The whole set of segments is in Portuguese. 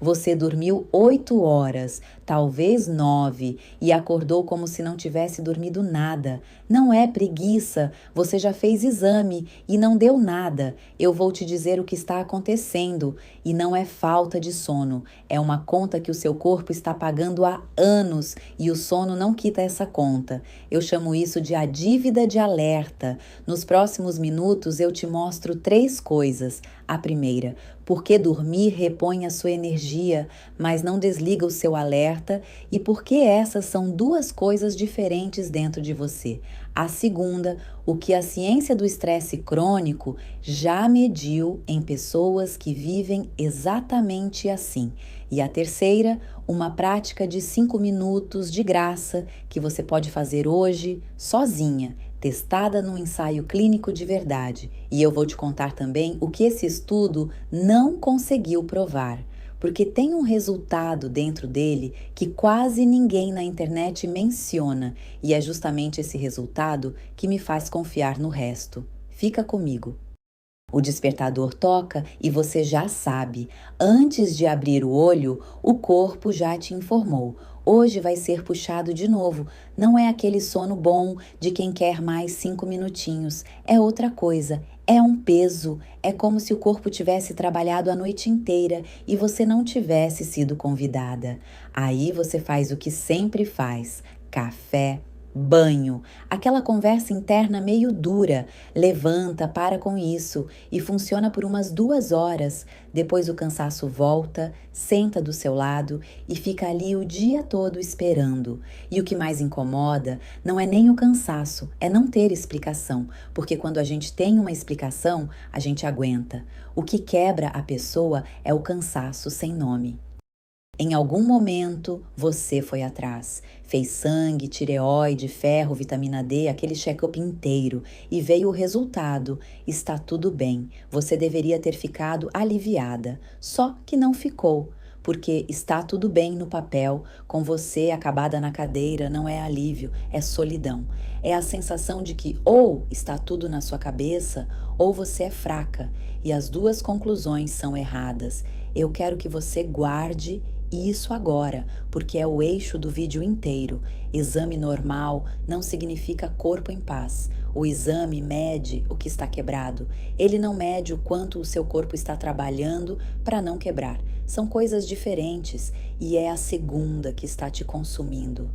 Você dormiu 8 horas, talvez 9, e acordou como se não tivesse dormido nada. Não é preguiça, você já fez exame e não deu nada. Eu vou te dizer o que está acontecendo. E não é falta de sono, é uma conta que o seu corpo está pagando há anos e o sono não quita essa conta. Eu chamo isso de a dívida de alerta. Nos próximos minutos eu te mostro 3 coisas. A primeira, porque dormir repõe a sua energia, mas não desliga o seu alerta, e porque essas são 2 coisas diferentes dentro de você. A segunda, o que a ciência do estresse crônico já mediu em pessoas que vivem exatamente assim. E a terceira, uma prática de 5 minutos de graça que você pode fazer hoje sozinha, testada num ensaio clínico de verdade. E eu vou te contar também o que esse estudo não conseguiu provar, porque tem um resultado dentro dele que quase ninguém na internet menciona, e é justamente esse resultado que me faz confiar no resto. Fica comigo. O despertador toca e você já sabe. Antes de abrir o olho, o corpo já te informou. Hoje vai ser puxado de novo. Não é aquele sono bom de quem quer mais 5 minutinhos. É outra coisa. É um peso. É como se o corpo tivesse trabalhado a noite inteira e você não tivesse sido convidada. Aí você faz o que sempre faz: café, banho, aquela conversa interna meio dura. Levanta, para com isso e funciona por umas 2 horas. Depois o cansaço volta, senta do seu lado e fica ali o dia todo esperando. E o que mais incomoda não é nem o cansaço, é não ter explicação, porque quando a gente tem uma explicação, a gente aguenta. O que quebra a pessoa é o cansaço sem nome. Em algum momento, você foi atrás, fez sangue, tireoide, ferro, vitamina D, aquele check-up inteiro e veio o resultado. Está tudo bem, você deveria ter ficado aliviada, só que não ficou, porque está tudo bem no papel, com você acabada na cadeira, não é alívio, é solidão. É a sensação de que ou está tudo na sua cabeça ou você é fraca, e as 2 conclusões são erradas. Eu quero que você guarde isso agora, porque é o eixo do vídeo inteiro. Exame normal não significa corpo em paz. O exame mede o que está quebrado. Ele não mede o quanto o seu corpo está trabalhando para não quebrar. São coisas diferentes e é a segunda que está te consumindo.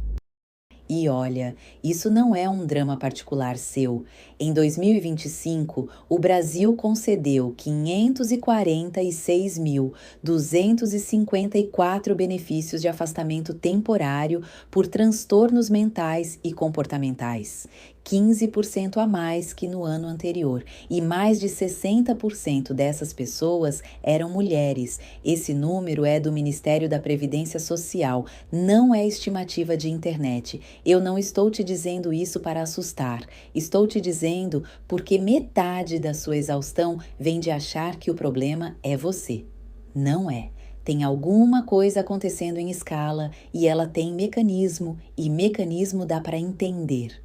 E olha, isso não é um drama particular seu. Em 2025, o Brasil concedeu 546.254 benefícios de afastamento temporário por transtornos mentais e comportamentais. 15% a mais que no ano anterior, e mais de 60% dessas pessoas eram mulheres. Esse número é do Ministério da Previdência Social, não é estimativa de internet. Eu não estou te dizendo isso para assustar, estou te dizendo porque metade da sua exaustão vem de achar que o problema é você. Não é. Tem alguma coisa acontecendo em escala e ela tem mecanismo, e mecanismo dá para entender.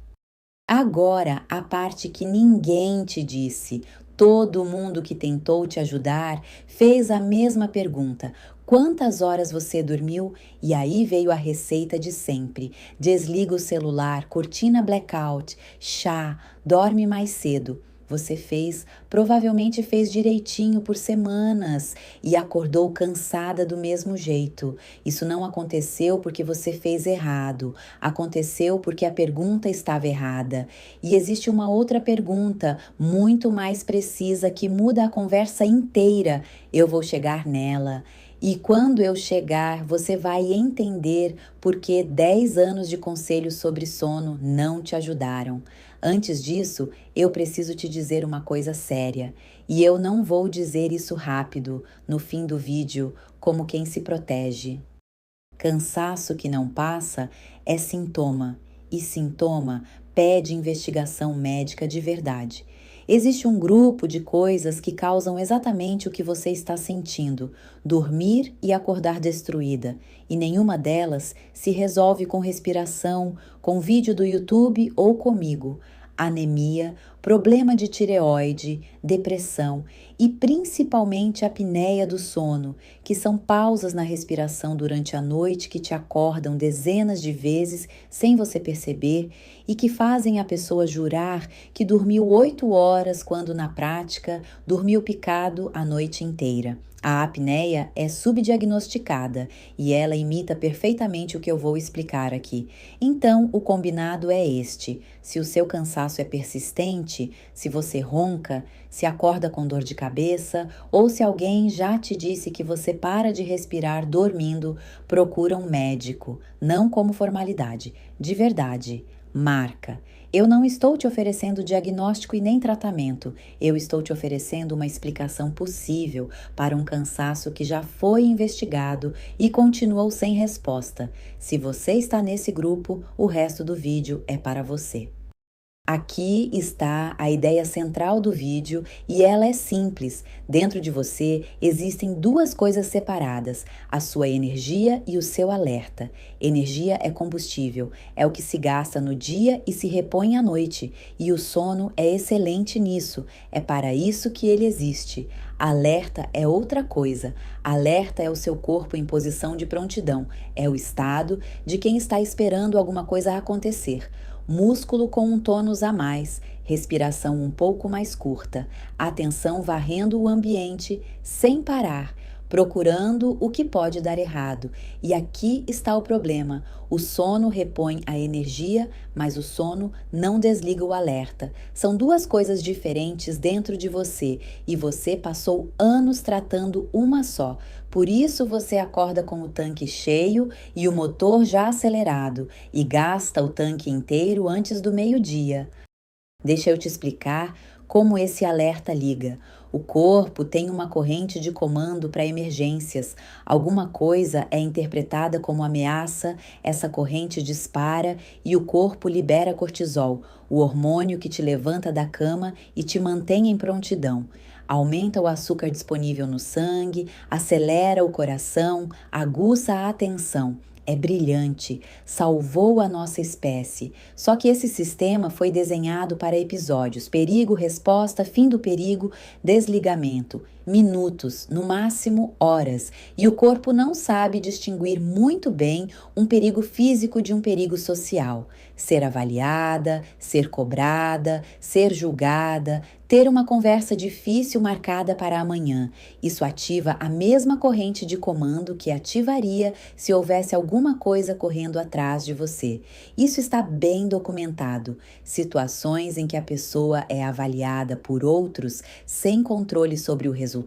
Agora, a parte que ninguém te disse. Todo mundo que tentou te ajudar fez a mesma pergunta: quantas horas você dormiu? E aí veio a receita de sempre: desliga o celular, cortina blackout, chá, dorme mais cedo. Você fez, provavelmente fez direitinho por semanas e acordou cansada do mesmo jeito. Isso não aconteceu porque você fez errado. Aconteceu porque a pergunta estava errada. E existe uma outra pergunta, muito mais precisa, que muda a conversa inteira. Eu vou chegar nela. E quando eu chegar, você vai entender por que 10 anos de conselhos sobre sono não te ajudaram. Antes disso, eu preciso te dizer uma coisa séria. E eu não vou dizer isso rápido, no fim do vídeo, como quem se protege. Cansaço que não passa é sintoma, e sintoma pede investigação médica de verdade. Existe um grupo de coisas que causam exatamente o que você está sentindo: dormir e acordar destruída, e nenhuma delas se resolve com respiração, com vídeo do YouTube ou comigo. anemia, problema de tireoide, depressão e principalmente a apneia do sono, que são pausas na respiração durante a noite que te acordam dezenas de vezes sem você perceber e que fazem a pessoa jurar que dormiu 8 horas quando na prática dormiu picado a noite inteira. A apneia é subdiagnosticada e ela imita perfeitamente o que eu vou explicar aqui. Então, o combinado é este: se o seu cansaço é persistente, se você ronca, se acorda com dor de cabeça ou se alguém já te disse que você para de respirar dormindo, procura um médico, não como formalidade, de verdade. Marca. Eu não estou te oferecendo diagnóstico e nem tratamento. Eu estou te oferecendo uma explicação possível para um cansaço que já foi investigado e continuou sem resposta. Se você está nesse grupo, o resto do vídeo é para você. Aqui está a ideia central do vídeo e ela é simples. Dentro de você existem duas coisas separadas: a sua energia e o seu alerta. Energia é combustível, é o que se gasta no dia e se repõe à noite, e o sono é excelente nisso, é para isso que ele existe. Alerta é outra coisa. Alerta é o seu corpo em posição de prontidão, é o estado de quem está esperando alguma coisa acontecer. Músculo com um tônus a mais, respiração um pouco mais curta, atenção varrendo o ambiente sem parar, procurando o que pode dar errado. E aqui está o problema: o sono repõe a energia, mas o sono não desliga o alerta. São duas coisas diferentes dentro de você e você passou anos tratando uma só. Por isso você acorda com o tanque cheio e o motor já acelerado e gasta o tanque inteiro antes do meio-dia. Deixa eu te explicar como esse alerta liga. O corpo tem uma corrente de comando para emergências. Alguma coisa é interpretada como ameaça, essa corrente dispara e o corpo libera cortisol, o hormônio que te levanta da cama e te mantém em prontidão. Aumenta o açúcar disponível no sangue, acelera o coração, aguça a atenção. É brilhante, salvou a nossa espécie. Só que esse sistema foi desenhado para episódios: perigo, resposta, fim do perigo, desligamento. Minutos, no máximo horas. E o corpo não sabe distinguir muito bem um perigo físico de um perigo social. Ser avaliada, ser cobrada, ser julgada, ter uma conversa difícil marcada para amanhã. Isso ativa a mesma corrente de comando que ativaria se houvesse alguma coisa correndo atrás de você. Isso está bem documentado. Situações em que a pessoa é avaliada por outros sem controle sobre o resultado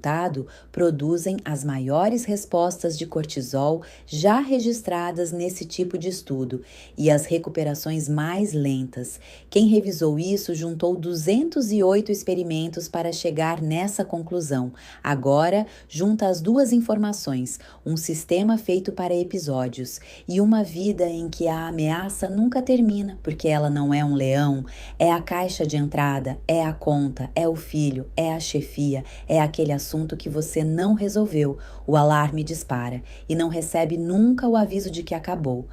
produzem as maiores respostas de cortisol já registradas nesse tipo de estudo e as recuperações mais lentas. Quem revisou isso juntou 208 experimentos para chegar nessa conclusão. Agora, junta as duas informações: um sistema feito para episódios e uma vida em que a ameaça nunca termina, porque ela não é um leão, é a caixa de entrada, é a conta, é o filho, é a chefia, é aquele assunto que você não resolveu. O alarme dispara e não recebe nunca o aviso de que acabou.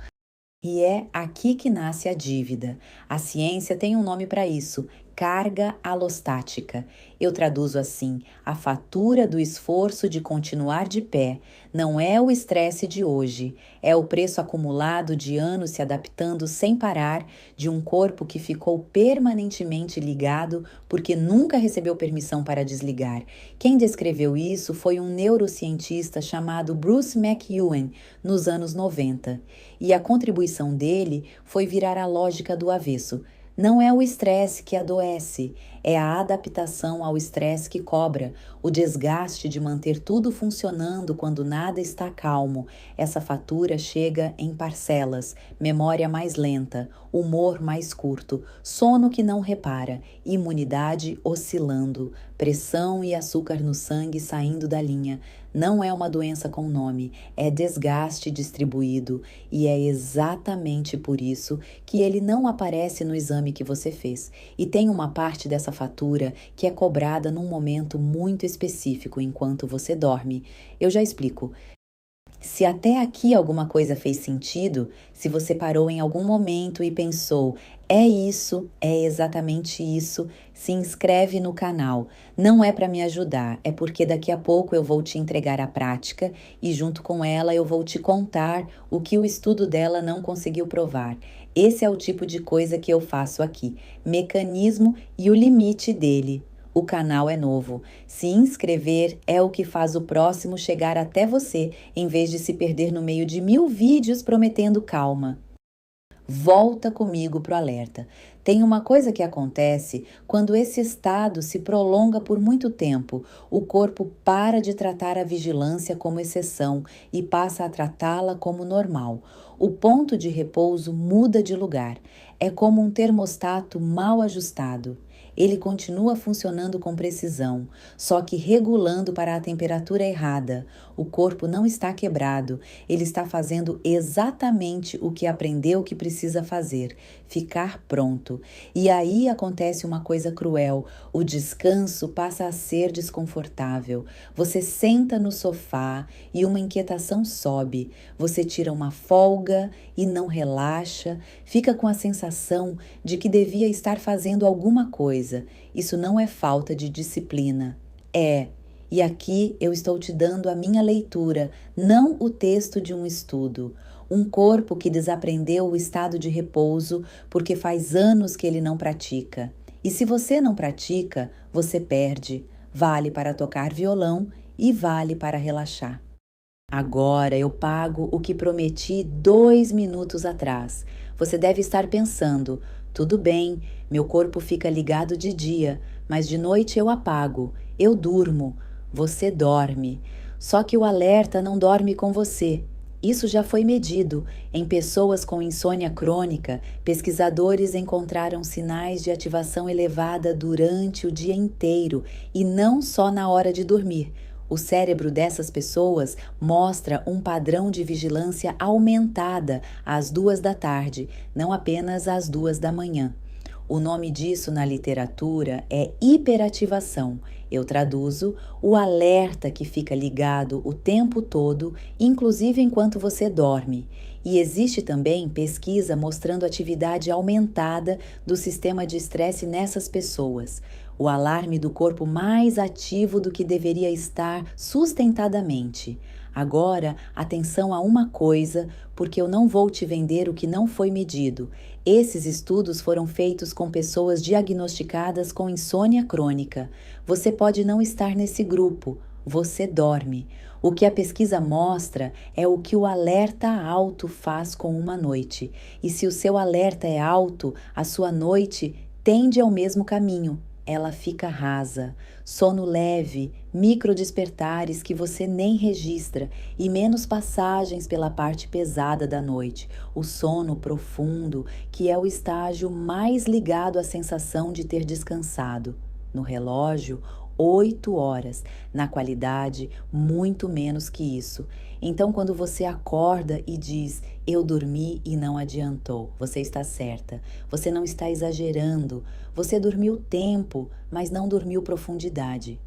E é aqui que nasce a dívida. A ciência tem um nome para isso: carga alostática. Eu traduzo assim: a fatura do esforço de continuar de pé. Não é o estresse de hoje, é o preço acumulado de anos se adaptando sem parar, de um corpo que ficou permanentemente ligado porque nunca recebeu permissão para desligar. Quem descreveu isso foi um neurocientista chamado Bruce McEwen, nos anos 90. E a contribuição dele foi virar a lógica do avesso. Não é o estresse que adoece, é a adaptação ao estresse que cobra, o desgaste de manter tudo funcionando quando nada está calmo. Essa fatura chega em parcelas: memória mais lenta, humor mais curto, sono que não repara, imunidade oscilando, pressão e açúcar no sangue saindo da linha. Não é uma doença com nome, é desgaste distribuído e é exatamente por isso que ele não aparece no exame que você fez. E tem uma parte dessa fatura que é cobrada num momento muito específico enquanto você dorme. Eu já explico. Se até aqui alguma coisa fez sentido, se você parou em algum momento e pensou, é isso, é exatamente isso, se inscreve no canal. Não é para me ajudar, é porque daqui a pouco eu vou te entregar a prática e junto com ela eu vou te contar o que o estudo dela não conseguiu provar. Esse é o tipo de coisa que eu faço aqui, mecanismo e o limite dele. O canal é novo. Se inscrever é o que faz o próximo chegar até você, em vez de se perder no meio de 1000 vídeos prometendo calma. Volta comigo pro alerta. Tem uma coisa que acontece quando esse estado se prolonga por muito tempo. O corpo para de tratar a vigilância como exceção e passa a tratá-la como normal. O ponto de repouso muda de lugar. É como um termostato mal ajustado. Ele continua funcionando com precisão, só que regulando para a temperatura errada. O corpo não está quebrado, ele está fazendo exatamente o que aprendeu que precisa fazer, ficar pronto. E aí acontece uma coisa cruel: o descanso passa a ser desconfortável. Você senta no sofá e uma inquietação sobe. Você tira uma folga e não relaxa, fica com a sensação de que devia estar fazendo alguma coisa. Isso não é falta de disciplina. E aqui eu estou te dando a minha leitura, não o texto de um estudo. Um corpo que desaprendeu o estado de repouso porque faz anos que ele não pratica. E se você não pratica, você perde. Vale para tocar violão e vale para relaxar. Agora eu pago o que prometi 2 minutos atrás. Você deve estar pensando, tudo bem, meu corpo fica ligado de dia, mas de noite eu apago, eu durmo. Você dorme. Só que o alerta não dorme com você. Isso já foi medido. Em pessoas com insônia crônica, pesquisadores encontraram sinais de ativação elevada durante o dia inteiro e não só na hora de dormir. O cérebro dessas pessoas mostra um padrão de vigilância aumentada às 2 da tarde, não apenas às 2 da manhã. O nome disso na literatura é hiperativação. Eu traduzo o alerta que fica ligado o tempo todo, inclusive enquanto você dorme. E existe também pesquisa mostrando atividade aumentada do sistema de estresse nessas pessoas. O alarme do corpo mais ativo do que deveria estar sustentadamente. Agora, atenção a uma coisa, porque eu não vou te vender o que não foi medido. Esses estudos foram feitos com pessoas diagnosticadas com insônia crônica. Você pode não estar nesse grupo, você dorme. O que a pesquisa mostra é o que o alerta alto faz com uma noite. E se o seu alerta é alto, a sua noite tende ao mesmo caminho. Ela fica rasa, sono leve, microdespertares que você nem registra e menos passagens pela parte pesada da noite, o sono profundo, que é o estágio mais ligado à sensação de ter descansado. No relógio, 8 horas, na qualidade, muito menos que isso. Então, quando você acorda e diz, eu dormi e não adiantou, você está certa, você não está exagerando, você dormiu tempo, mas não dormiu profundidade.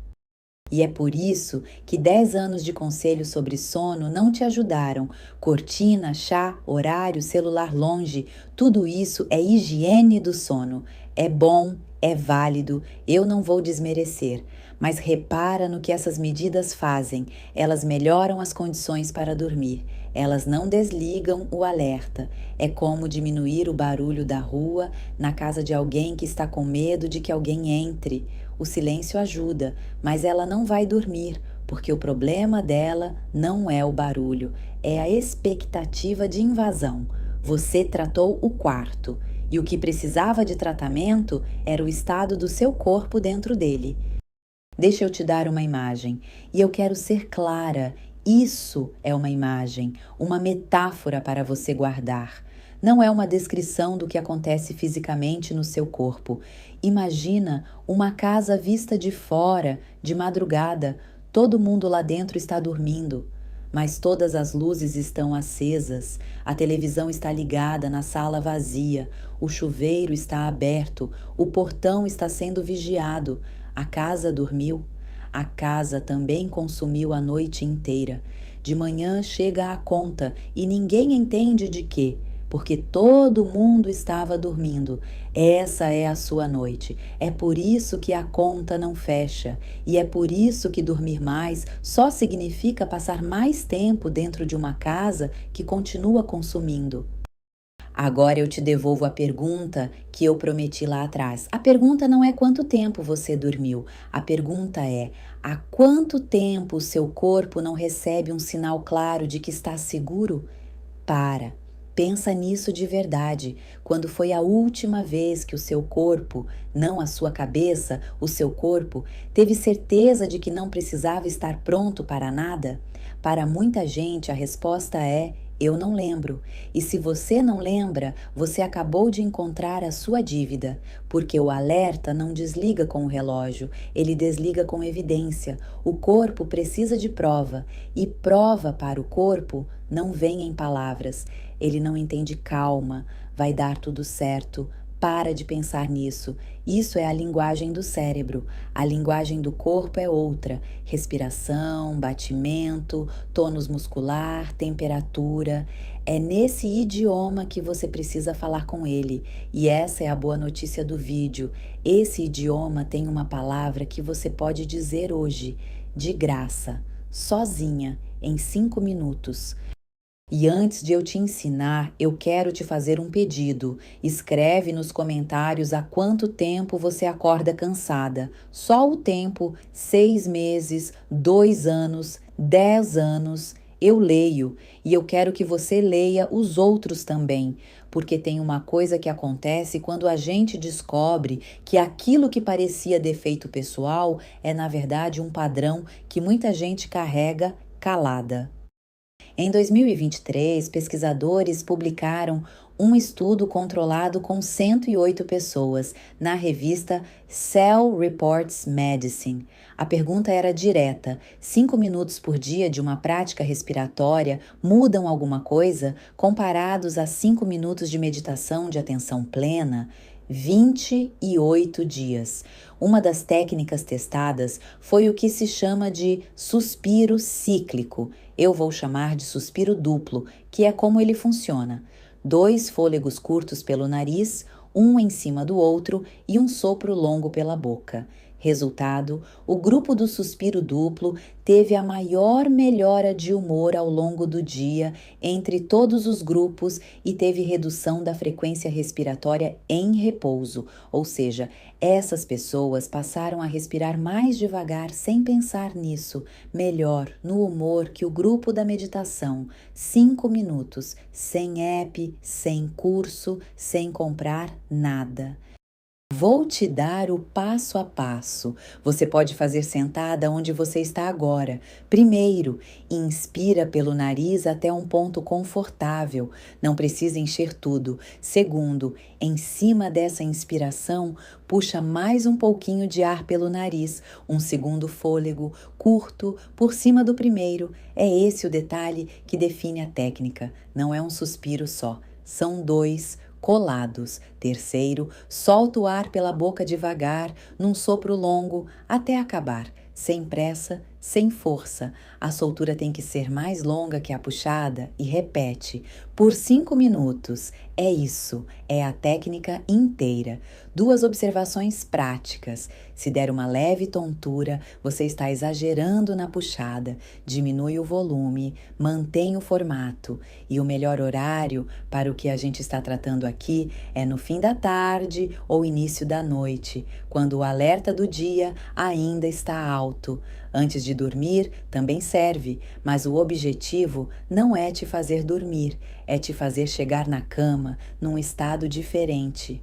E é por isso que 10 anos de conselhos sobre sono não te ajudaram. Cortina, chá, horário, celular longe, tudo isso é higiene do sono. É bom, é válido, eu não vou desmerecer. Mas repara no que essas medidas fazem. Elas melhoram as condições para dormir. Elas não desligam o alerta. É como diminuir o barulho da rua na casa de alguém que está com medo de que alguém entre. O silêncio ajuda, mas ela não vai dormir, porque o problema dela não é o barulho, é a expectativa de invasão. Você tratou o quarto, e o que precisava de tratamento era o estado do seu corpo dentro dele. Deixa eu te dar uma imagem, e eu quero ser clara. Isso é uma imagem, uma metáfora para você guardar. Não é uma descrição do que acontece fisicamente no seu corpo. Imagina uma casa vista de fora, de madrugada. Todo mundo lá dentro está dormindo, mas todas as luzes estão acesas. A televisão está ligada na sala vazia. O chuveiro está aberto. O portão está sendo vigiado. A casa dormiu. A casa também consumiu a noite inteira. De manhã chega a conta e ninguém entende de quê, porque todo mundo estava dormindo. Essa é a sua noite. É por isso que a conta não fecha. E é por isso que dormir mais só significa passar mais tempo dentro de uma casa que continua consumindo. Agora eu te devolvo a pergunta que eu prometi lá atrás. A pergunta não é quanto tempo você dormiu. A pergunta é: há quanto tempo o seu corpo não recebe um sinal claro de que está seguro? Para. Pensa nisso de verdade. Quando foi a última vez que o seu corpo, não a sua cabeça, o seu corpo, teve certeza de que não precisava estar pronto para nada? Para muita gente, a resposta é: eu não lembro. E se você não lembra, você acabou de encontrar a sua dívida, porque o alerta não desliga com o relógio, ele desliga com evidência. O corpo precisa de prova, e prova para o corpo não vem em palavras. Ele não entende calma, vai dar tudo certo. Para de pensar nisso. Isso é a linguagem do cérebro. A linguagem do corpo é outra. Respiração, batimento, tônus muscular, temperatura. É nesse idioma que você precisa falar com ele. E essa é a boa notícia do vídeo. Esse idioma tem uma palavra que você pode dizer hoje, de graça, sozinha, em 5 minutos. E antes de eu te ensinar, eu quero te fazer um pedido. Escreve nos comentários há quanto tempo você acorda cansada. Só o tempo, 6 meses, 2 anos, 10 anos. Eu leio e eu quero que você leia os outros também, porque tem uma coisa que acontece quando a gente descobre que aquilo que parecia defeito pessoal é, na verdade, um padrão que muita gente carrega calada. Em 2023, pesquisadores publicaram um estudo controlado com 108 pessoas na revista Cell Reports Medicine. A pergunta era direta: 5 minutos por dia de uma prática respiratória mudam alguma coisa comparados a 5 minutos de meditação de atenção plena? 28 dias. Uma das técnicas testadas foi o que se chama de suspiro cíclico. Eu vou chamar de suspiro duplo, que é como ele funciona: 2 fôlegos curtos pelo nariz, um em cima do outro e um sopro longo pela boca. Resultado: o grupo do suspiro duplo teve a maior melhora de humor ao longo do dia entre todos os grupos e teve redução da frequência respiratória em repouso, ou seja, essas pessoas passaram a respirar mais devagar sem pensar nisso, melhor no humor que o grupo da meditação. 5 minutos, sem app, sem curso, sem comprar nada. Vou te dar o passo a passo. Você pode fazer sentada onde você está agora. Primeiro, inspira pelo nariz até um ponto confortável. Não precisa encher tudo. Segundo, em cima dessa inspiração, puxa mais um pouquinho de ar pelo nariz. Um segundo fôlego, curto, por cima do primeiro. É esse o detalhe que define a técnica. Não é um suspiro só. São 2 colados. Terceiro, solta o ar pela boca devagar, num sopro longo, até acabar, sem pressa, sem força. A soltura tem que ser mais longa que a puxada e repete por 5 minutos. É isso, é a técnica inteira. 2 observações práticas. Se der uma leve tontura, você está exagerando na puxada. Diminui o volume, mantém o formato. E o melhor horário para o que a gente está tratando aqui é no fim da tarde ou início da noite, quando o alerta do dia ainda está alto. Antes de dormir também serve, mas o objetivo não é te fazer dormir, é te fazer chegar na cama num estado diferente.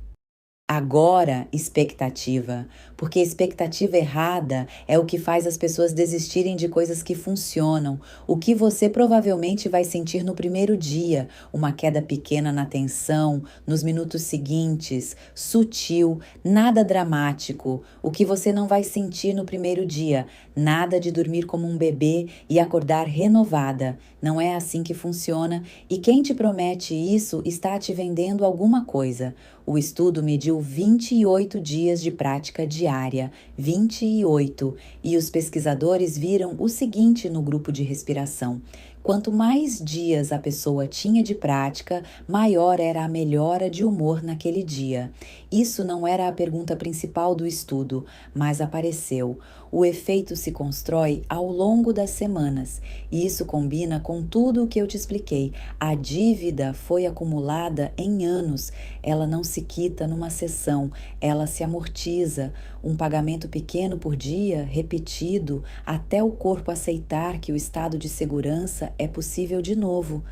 Agora, expectativa, porque expectativa errada é o que faz as pessoas desistirem de coisas que funcionam. O que você provavelmente vai sentir no primeiro dia, uma queda pequena na tensão, nos minutos seguintes, sutil, nada dramático. O que você não vai sentir no primeiro dia, nada de dormir como um bebê e acordar renovada. Não é assim que funciona, e quem te promete isso está te vendendo alguma coisa. O estudo mediu 28 dias de prática diária, 28, e os pesquisadores viram o seguinte no grupo de respiração: quanto mais dias a pessoa tinha de prática, maior era a melhora de humor naquele dia. Isso não era a pergunta principal do estudo, mas apareceu. O efeito se constrói ao longo das semanas, e isso combina com tudo o que eu te expliquei. A dívida foi acumulada em anos, ela não se quita numa sessão, ela se amortiza. Um pagamento pequeno por dia, repetido, até o corpo aceitar que o estado de segurança é possível de novo.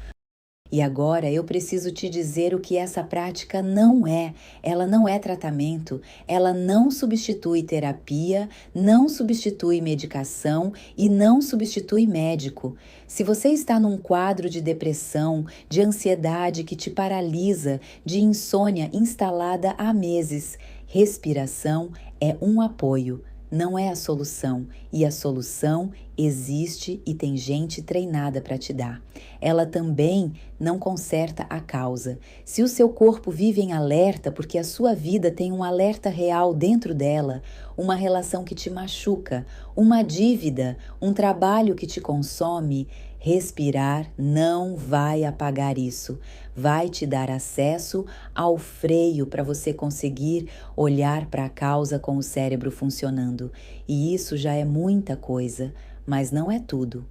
E agora eu preciso te dizer o que essa prática não é. Ela não é tratamento, ela não substitui terapia, não substitui medicação e não substitui médico. Se você está num quadro de depressão, de ansiedade que te paralisa, de insônia instalada há meses, respiração é um apoio. Não é a solução, e a solução existe e tem gente treinada para te dar. Ela também não conserta a causa. Se o seu corpo vive em alerta porque a sua vida tem um alerta real dentro dela, uma relação que te machuca, uma dívida, um trabalho que te consome, respirar não vai apagar isso. Vai te dar acesso ao freio para você conseguir olhar para a causa com o cérebro funcionando. E isso já é muita coisa, mas não é tudo.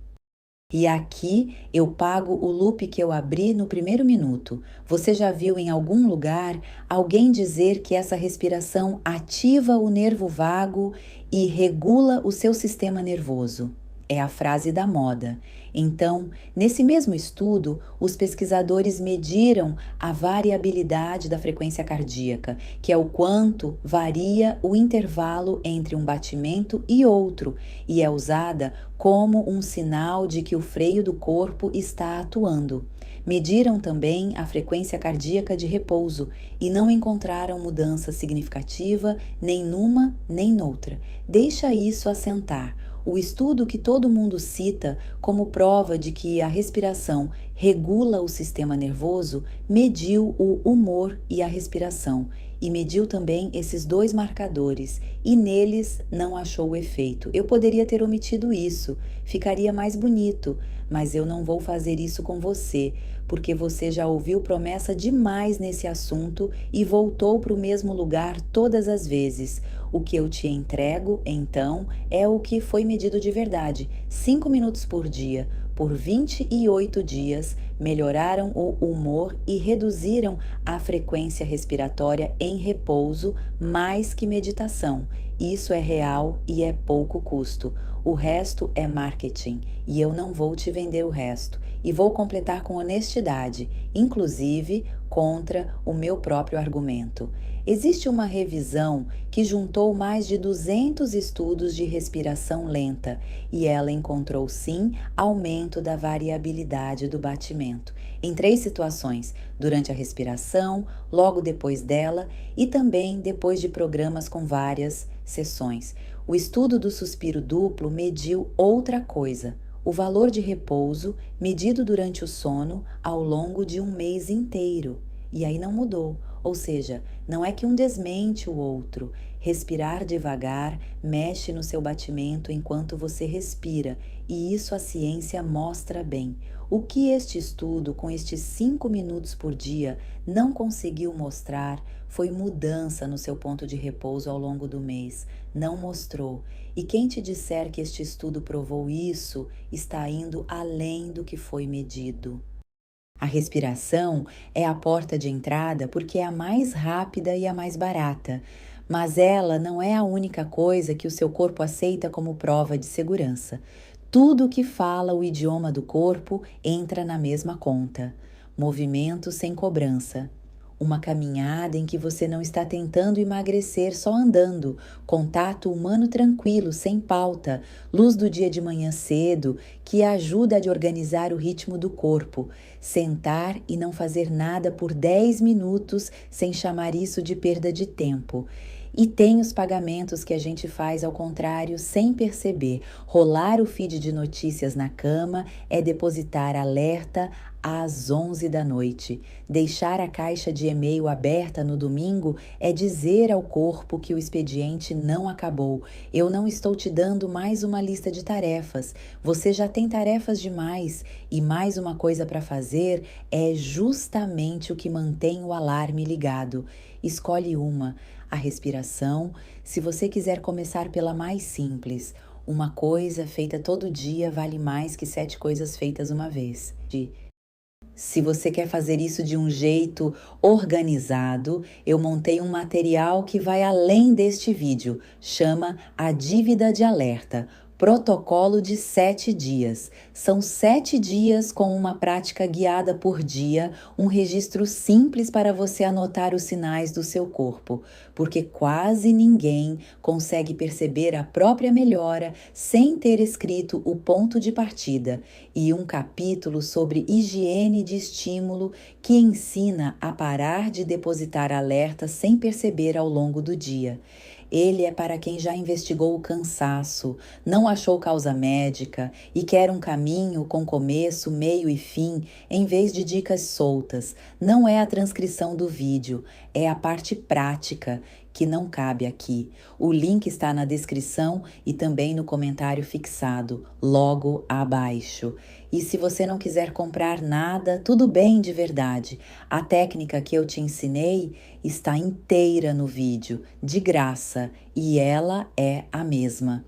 E aqui eu pago o loop que eu abri no primeiro minuto. Você já viu em algum lugar alguém dizer que essa respiração ativa o nervo vago e regula o seu sistema nervoso? É a frase da moda. Então, nesse mesmo estudo, os pesquisadores mediram a variabilidade da frequência cardíaca, que é o quanto varia o intervalo entre um batimento e outro, e é usada como um sinal de que o freio do corpo está atuando. Mediram também a frequência cardíaca de repouso e não encontraram mudança significativa nem numa nem noutra. Deixa isso assentar. O estudo que todo mundo cita como prova de que a respiração regula o sistema nervoso mediu o humor e a respiração e mediu também esses dois marcadores e neles não achou o efeito. Eu poderia ter omitido isso, ficaria mais bonito, mas eu não vou fazer isso com você, porque você já ouviu promessa demais nesse assunto e voltou para o mesmo lugar todas as vezes. O que eu te entrego, então, é o que foi medido de verdade. 5 minutos por dia, por 28 dias, melhoraram o humor e reduziram a frequência respiratória em repouso mais que meditação. Isso é real e é pouco custo. O resto é marketing e eu não vou te vender o resto. E vou completar com honestidade, inclusive contra o meu próprio argumento. Existe uma revisão que juntou mais de 200 estudos de respiração lenta e ela encontrou sim aumento da variabilidade do batimento em 3 situações: durante a respiração, logo depois dela e também depois de programas com várias sessões. O estudo do suspiro duplo mediu outra coisa: o valor de repouso medido durante o sono ao longo de um mês inteiro. E aí não mudou. Ou seja, não é que um desmente o outro. Respirar devagar mexe no seu batimento enquanto você respira, e isso a ciência mostra bem. O que este estudo, com estes 5 minutos por dia, não conseguiu mostrar foi mudança no seu ponto de repouso ao longo do mês. Não mostrou. E quem te disser que este estudo provou isso, está indo além do que foi medido. A respiração é a porta de entrada porque é a mais rápida e a mais barata, mas ela não é a única coisa que o seu corpo aceita como prova de segurança. Tudo que fala o idioma do corpo entra na mesma conta. Movimento sem cobrança. Uma caminhada em que você não está tentando emagrecer só andando, contato humano tranquilo, sem pauta, luz do dia de manhã cedo, que ajuda a organizar o ritmo do corpo, sentar e não fazer nada por 10 minutos sem chamar isso de perda de tempo. E tem os pagamentos que a gente faz ao contrário, sem perceber. Rolar o feed de notícias na cama é depositar alerta às 11 da noite. Deixar a caixa de e-mail aberta no domingo é dizer ao corpo que o expediente não acabou. Eu não estou te dando mais uma lista de tarefas. Você já tem tarefas demais e mais uma coisa para fazer é justamente o que mantém o alarme ligado. Escolhe uma, a respiração. Se você quiser começar pela mais simples, uma coisa feita todo dia vale mais que 7 coisas feitas uma vez. Se você quer fazer isso de um jeito organizado, eu montei um material que vai além deste vídeo. Chama A Dívida de Alerta. Protocolo de 7 dias. São 7 dias com uma prática guiada por dia, um registro simples para você anotar os sinais do seu corpo, porque quase ninguém consegue perceber a própria melhora sem ter escrito o ponto de partida, e um capítulo sobre higiene de estímulo que ensina a parar de depositar alertas sem perceber ao longo do dia. Ele é para quem já investigou o cansaço, não achou causa médica e quer um caminho com começo, meio e fim, em vez de dicas soltas. Não é a transcrição do vídeo, é a parte prática que não cabe aqui. O link está na descrição e também no comentário fixado, logo abaixo. E se você não quiser comprar nada, tudo bem de verdade. A técnica que eu te ensinei está inteira no vídeo, de graça, e ela é a mesma.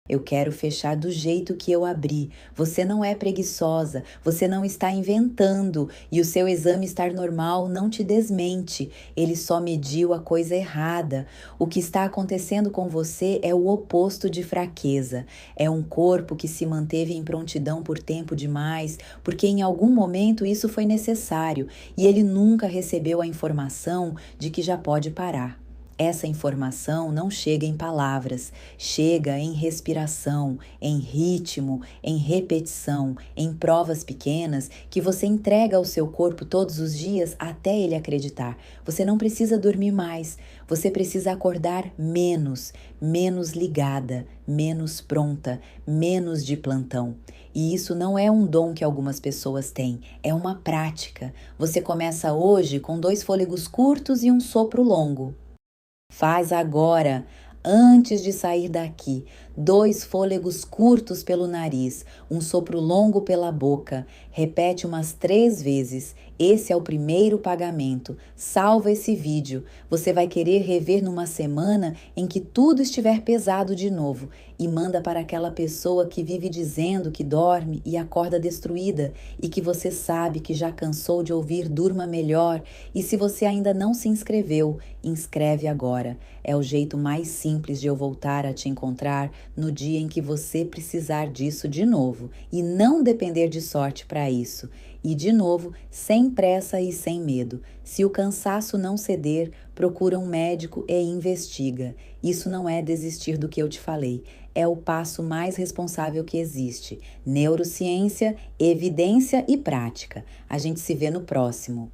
Eu quero fechar do jeito que eu abri. Você não é preguiçosa, você não está inventando e o seu exame estar normal não te desmente. Ele só mediu a coisa errada. O que está acontecendo com você é o oposto de fraqueza. É um corpo que se manteve em prontidão por tempo demais, porque em algum momento isso foi necessário e ele nunca recebeu a informação de que já pode parar. Essa informação não chega em palavras, chega em respiração, em ritmo, em repetição, em provas pequenas que você entrega ao seu corpo todos os dias até ele acreditar. Você não precisa dormir mais, você precisa acordar menos, menos ligada, menos pronta, menos de plantão. E isso não é um dom que algumas pessoas têm, é uma prática. Você começa hoje com 2 fôlegos curtos e um sopro longo. Faz agora, antes de sair daqui, 2 fôlegos curtos pelo nariz, um sopro longo pela boca. Repete umas 3 vezes. Esse é o primeiro pagamento. Salva esse vídeo. Você vai querer rever numa semana em que tudo estiver pesado de novo e manda para aquela pessoa que vive dizendo que dorme e acorda destruída e que você sabe que já cansou de ouvir durma melhor. E se você ainda não se inscreveu, inscreve agora. É o jeito mais simples de eu voltar a te encontrar no dia em que você precisar disso de novo e não depender de sorte para isso. E de novo, sem pressa e sem medo. Se o cansaço não ceder, procura um médico e investiga. Isso não é desistir do que eu te falei. É o passo mais responsável que existe. Neurociência, evidência e prática. A gente se vê no próximo.